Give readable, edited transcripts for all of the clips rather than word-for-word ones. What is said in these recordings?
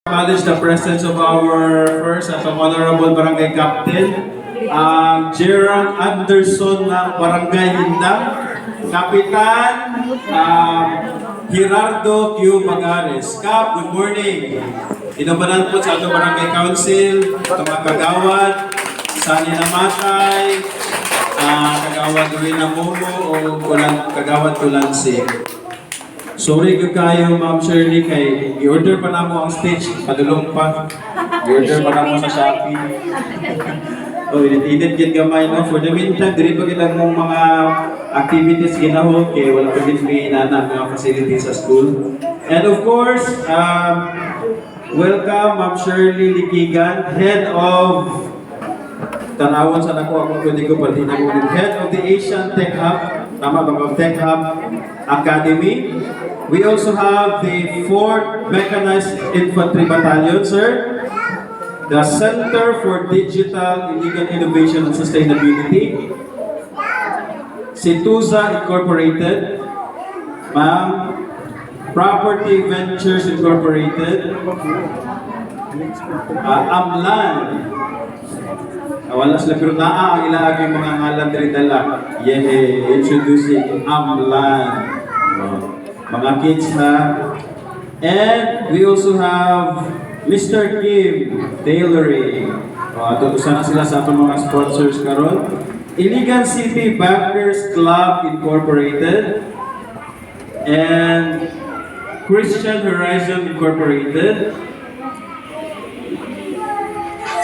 Acknowledge the presence of our first at Honorable Barangay Captain, Gerald Anderson ng Barangay Hindang, Kapitan Gerardo Q. Magares. Kap, good morning. Inubanan po sa ating Barangay Council, itong mga kagawad, Sani na Matay, kagawad rin na Momo o kagawad Tulansi. Sorry ko kayo, Ma'am Shirley, kay i-order pa na mo ang stage, padulong pa. I-order pa na mo sa Shopee. Oh, init-init yun gamay, no? For the meantime, dili pa kita mong mga activities ginahon, kaya wala pa din may inanap mga facilities sa school. And of course, welcome, Ma'am Shirley Likigan, Head of Tanawon sa ako pwede ko pati na Head of the Asian Tech Hub, tama ba Tech Hub Academy. We also have the 4th Mechanized Infantry Battalion, sir. The Center for Digital Illegal Innovation and Sustainability. Situza Incorporated. Ma'am. Property Ventures Incorporated. Amlan. Wala sila pero naa ang ilaagay mga ngalan diri dala. Introducing Amlan. Mga kids ha. And we also have Mr. Kim Tailoring. Tutusan na sila sa atong mga sponsors karon. Iligan City Backers Club Incorporated and Christian Horizon Incorporated.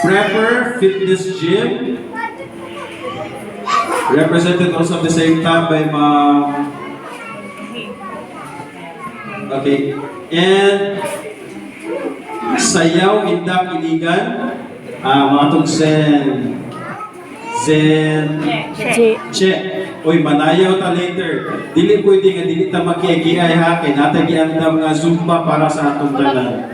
Prepper Fitness Gym, represented also at the same time by Ma'am. Okay, and Sayaw Indak Iligan, mga itong Che. Uy, manayaw ta later. Dili pwede nga, dili ta makiagiay ha, kay natagian ta mga Zumba para sa atong tanan.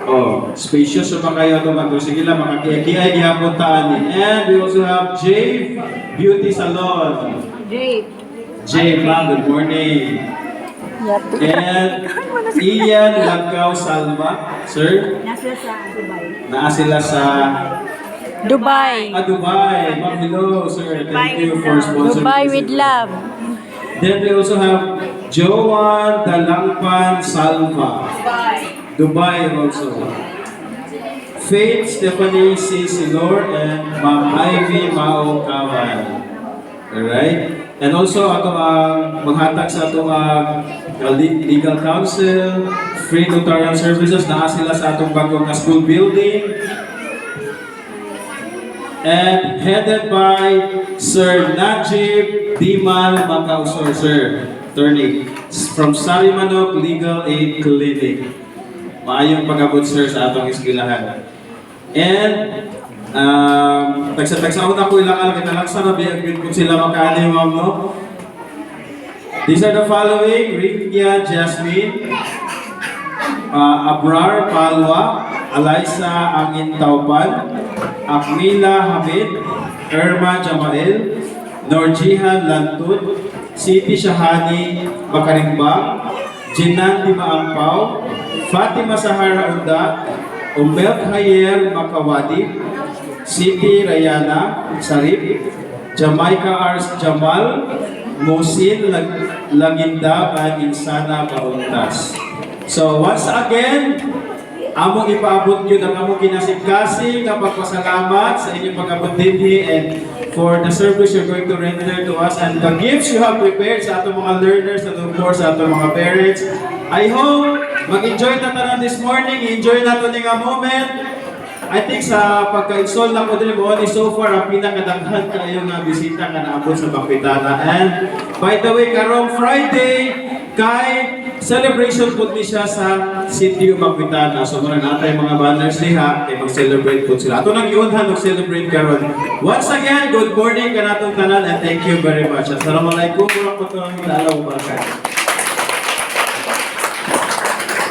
Oh, spacious pa kayo ito mag sige lang, makakiay gihapon taan. And we also have Jay Beauty Salon. Jay, ma'am, good morning. And Ian Lagaw Salma, sir. Naa sila sa Dubai. Dubai. Ma'am, hello, sir. Thank you for sponsoring. Dubai with love. Then we also have Joan Dalangpan Salva. Dubai also. Faith Stephanie C. Silor and Ma'am Ivy Mao Kawan. Alright? And also, ato ang maghatag sa atong legal counsel, free notarial services, naa sila sa atong bagong school building. And headed by Sir Najib Dimal Macausor, sir, attorney, from Sarimanok Legal Aid Clinic. Maayong pag-abot, sir, sa atong eskwelahan. And, tagsa-tagsa na ko ilang kita lang sana biyag kung sila makaani, ma'am, no? These are the following: Rikia Jasmine, Abrar Palwa, Alaysa Angin Taupan, Akmila Hamid, Irma Jamael, Norjihan Lantut, Siti Shahani Bakarimbang, Jinan Dimaampaw, Fatima Sahara Unda, Umbel Hayer Makawadi, Siti Rayana Sarip, Jamaica Ars Jamal, Musin Laginda, and Insana Kauntas. So once again, among ipaabot yun ang among kinasigkasing na pagpasalamat sa inyong pag-abot dinhi and for the service you're going to render to us and the gifts you have prepared sa atong mga learners and of course sa atong mga parents. I hope mag-enjoy na tanan this morning, enjoy na ito nga moment. I think sa pagka-install na ko din mo, so far ang pinakadaghan kayo nga bisita ka naabot sa Kapitana. And by the way, karong Friday, kay celebration po ni siya sa City of Kapitana. So muna natay mga banners niya, kay mag-celebrate po sila. Ato nang iunhan, mag-celebrate karon. Once again, good morning ka natong tanan and thank you very much. Assalamualaikum warahmatullahi wabarakatuh.